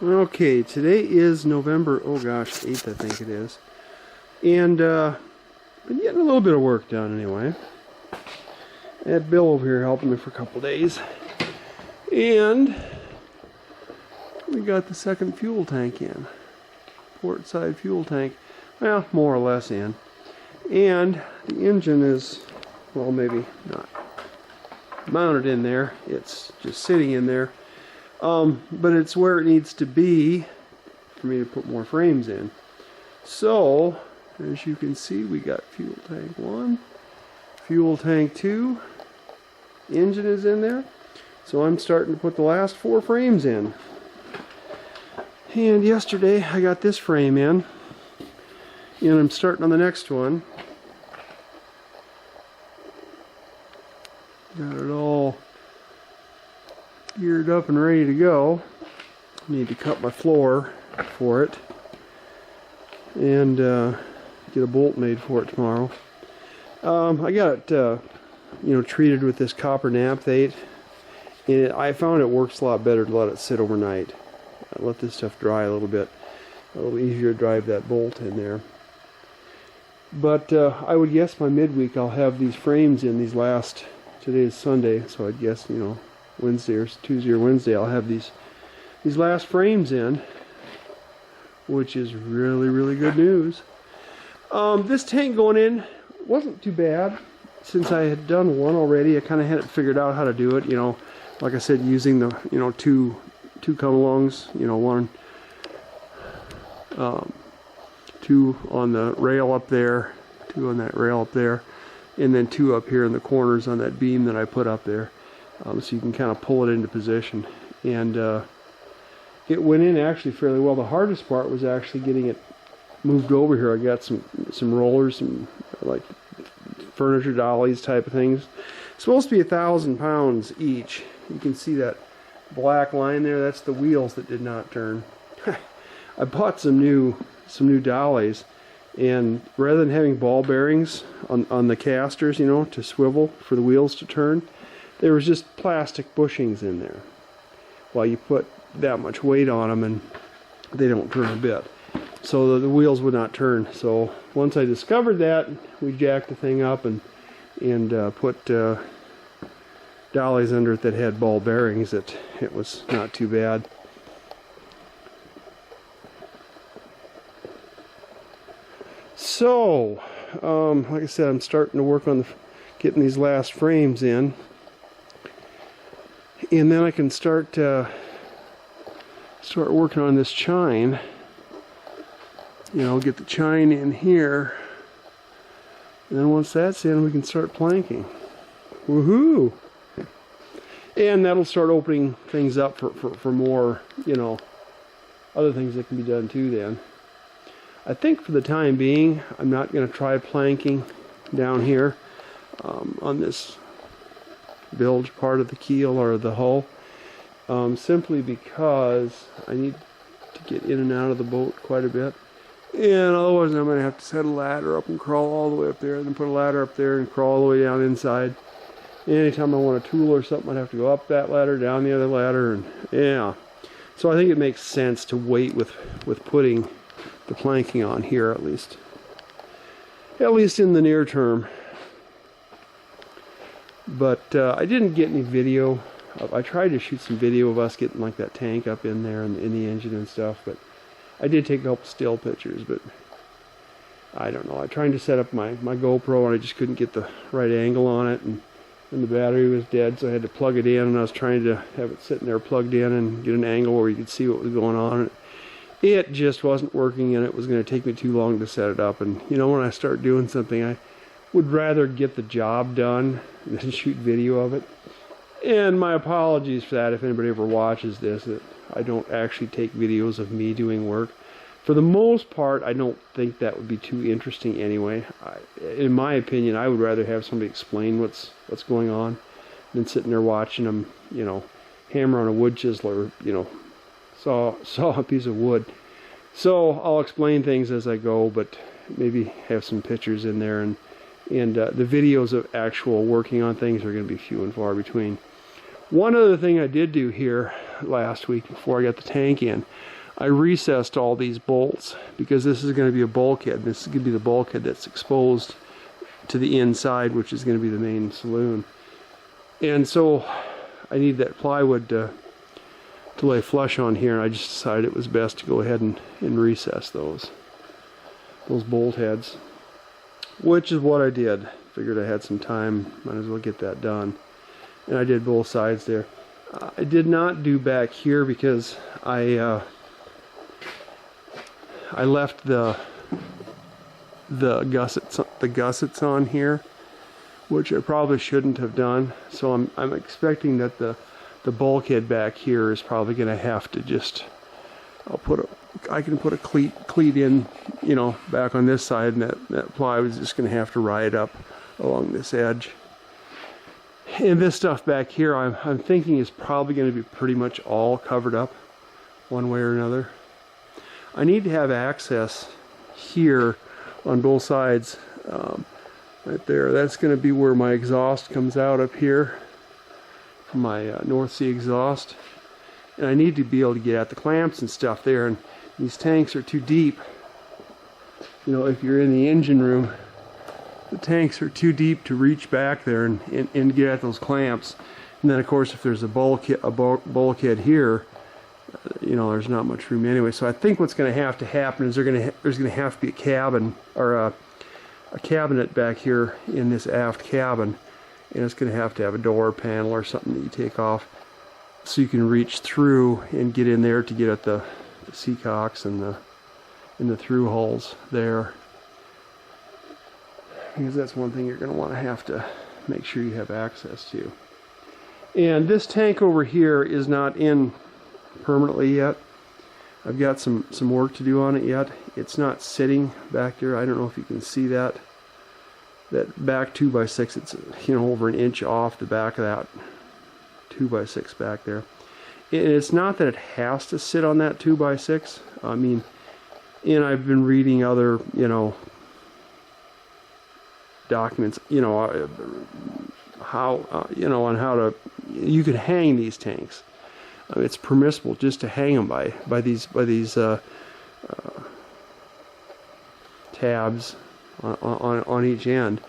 Okay, today is November, oh gosh, 8th I think it is. And been getting a little bit of work done anyway. I had Bill over here helping me for a couple days. And we got the second fuel tank in. Port side fuel tank. Well, more or less in. And the engine is, well, maybe not mounted in there. It's just sitting in there. But it's where it needs to be for me to put more frames in. So, as you can see, we got fuel tank 1, fuel tank 2, engine is in there. So I'm starting to put the last 4 frames in. And yesterday I got this frame in, and I'm starting on the next one. Got it all geared up and ready to go. Need to cut my floor for it and get a bolt made for it tomorrow. I got it treated with this copper naphthate, and I found it works a lot better to let it sit overnight. Let this stuff dry a little easier to drive that bolt in there. But I would guess by midweek I'll have these frames in. These last, today is Sunday, so I'd guess Wednesday or Tuesday or Wednesday I'll have these last frames in, which is really good news. This tank going in wasn't too bad. Since I had done one already, I kind of had it figured out how to do it. Like I said, using the two come-alongs, one, 2 on the rail up there, 2 on that rail up there, and then 2 up here in the corners on that beam that I put up there. So you can kind of pull it into position. And it went in actually fairly well. The hardest part was actually getting it moved over here. I got some rollers, some like furniture dollies type of things. It's supposed to be 1,000 pounds each. You can see that black line there. That's the wheels that did not turn. I bought some new dollies, and rather than having ball bearings on the casters, to swivel for the wheels to turn, there was just plastic bushings in there. Well, you put that much weight on them and they don't turn a bit. So the wheels would not turn. So once I discovered that, we jacked the thing up and put dollies under it that had ball bearings. It was not too bad. So, like I said, I'm starting to work on getting these last frames in. And then I can start working on this chine. Get the chine in here. And then once that's in, we can start planking. Woohoo! And that'll start opening things up for more, other things that can be done too then. I think for the time being, I'm not going to try planking down here on this bilge part of the keel or the hull, simply because I need to get in and out of the boat quite a bit, and otherwise I'm going to have to set a ladder up and crawl all the way up there, and then put a ladder up there and crawl all the way down inside. Anytime I want a tool or something, I'd have to go up that ladder, down the other ladder, and yeah. So I think it makes sense to wait with putting the planking on here, at least in the near term. But I didn't get any video. I tried to shoot some video of us getting like that tank up in there and in the engine and stuff, but I did take a couple still pictures, but I don't know. I tried to set up my GoPro and I just couldn't get the right angle on it, and the battery was dead, so I had to plug it in, and I was trying to have it sitting there plugged in and get an angle where you could see what was going on. It just wasn't working, and it was going to take me too long to set it up. And when I start doing something, I would rather get the job done than shoot video of it. And my apologies for that if anybody ever watches this, that I don't actually take videos of me doing work. For the most part, I don't think that would be too interesting anyway. In my opinion, I would rather have somebody explain what's going on than sitting there watching them, hammer on a wood chisel or, saw a piece of wood. So I'll explain things as I go, but maybe have some pictures in there, and the videos of actual working on things are going to be few and far between. One other thing I did do here, last week before I got the tank in, I recessed all these bolts because this is going to be a bulkhead. This is going to be the bulkhead that's exposed to the inside, which is going to be the main saloon. And so I need that plywood to lay flush on here, and I just decided it was best to go ahead and recess those bolt heads, which is what I did. Figured I had some time, might as well get that done. And I did both sides there. I did not do back here because I left the gussets on here, which I probably shouldn't have done. So I'm expecting that the bulkhead back here is probably going to have to just, I can put a cleat in, you know, back on this side, and that plywood is just going to have to ride up along this edge. And this stuff back here, I'm thinking is probably going to be pretty much all covered up one way or another. I need to have access here on both sides, right there. That's going to be where my exhaust comes out up here from my North Sea exhaust. And I need to be able to get at the clamps and stuff there, and these tanks are too deep. You know, if you're in the engine room, the tanks are too deep to reach back there and get at those clamps. And then of course if there's a bulkhead here, you know, there's not much room anyway. So I think what's going to have to happen is there's going to have to be a cabin, or a cabinet back here in this aft cabin, and it's going to have a door panel or something that you take off so you can reach through and get in there to get at the seacocks and the through hulls there, because that's one thing you're going to have to make sure you have access to. And this tank over here is not in permanently yet. I've got some work to do on it yet. It's not sitting back there. I don't know if you can see that back 2x6. It's, you know, over an inch off the back of that 2x6 back there. And it's not that it has to sit on that 2x6. I mean, and I've been reading other, you know, documents, you know, how you know, on how to, you can hang these tanks. It's permissible just to hang them by these tabs on each end,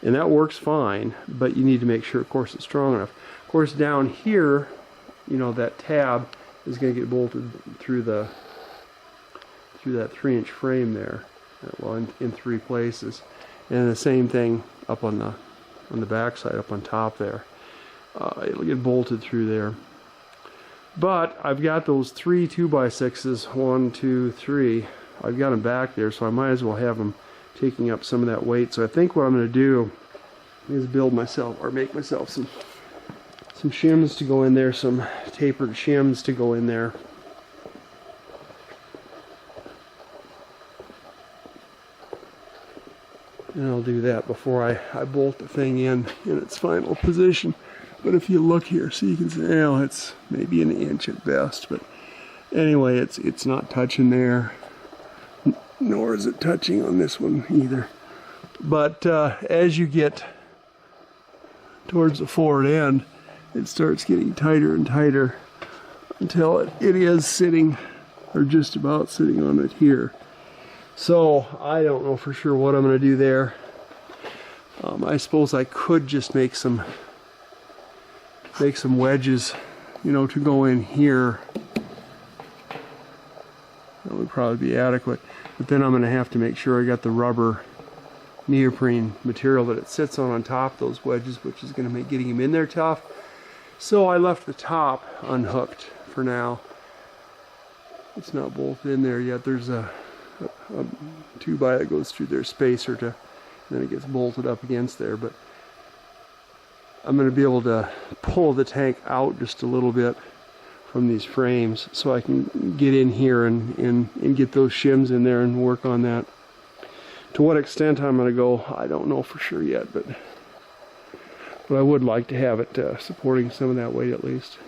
and that works fine. But you need to make sure, of course, it's strong enough. Of course, down here, you know, that tab is going to get bolted through that 3-inch frame there, well, in 3 places. And the same thing up on the back side, up on top there. It'll get bolted through there. But I've got those 3 2x6s, 1, 2, 3. I've got them back there, so I might as well have them taking up some of that weight. So I think what I'm going to do is make myself some shims to go in there, some tapered shims to go in there. And I'll do that before I bolt the thing in its final position. But if you look here, so you can see, well, it's maybe an inch at best. But anyway, it's not touching there, nor is it touching on this one either. But as you get towards the forward end, it starts getting tighter and tighter until it is sitting, or just about sitting on it here. So I don't know for sure what I'm going to do there. I suppose I could just make some wedges, you know, to go in here. That would probably be adequate. But then I'm going to have to make sure I got the rubber neoprene material that it sits on top of those wedges, which is going to make getting them in there tough. So I left the top unhooked for now. It's not bolted in there yet. There's a 2x that goes through their spacer and then it gets bolted up against there. But I'm going to be able to pull the tank out just a little bit from these frames so I can get in here and get those shims in there and work on that. To what extent I'm going to go, I don't know for sure yet, but I would like to have it supporting some of that weight at least.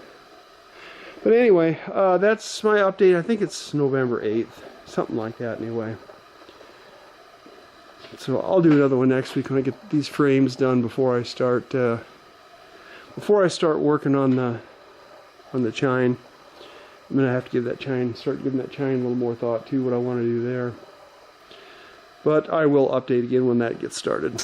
But anyway, that's my update. I think it's November 8th. Something like that anyway. So I'll do another one next week when I get these frames done before I start working on the chine. I'm gonna have to give that chine, start giving that chine a little more thought too, what I want to do there. But I will update again when that gets started.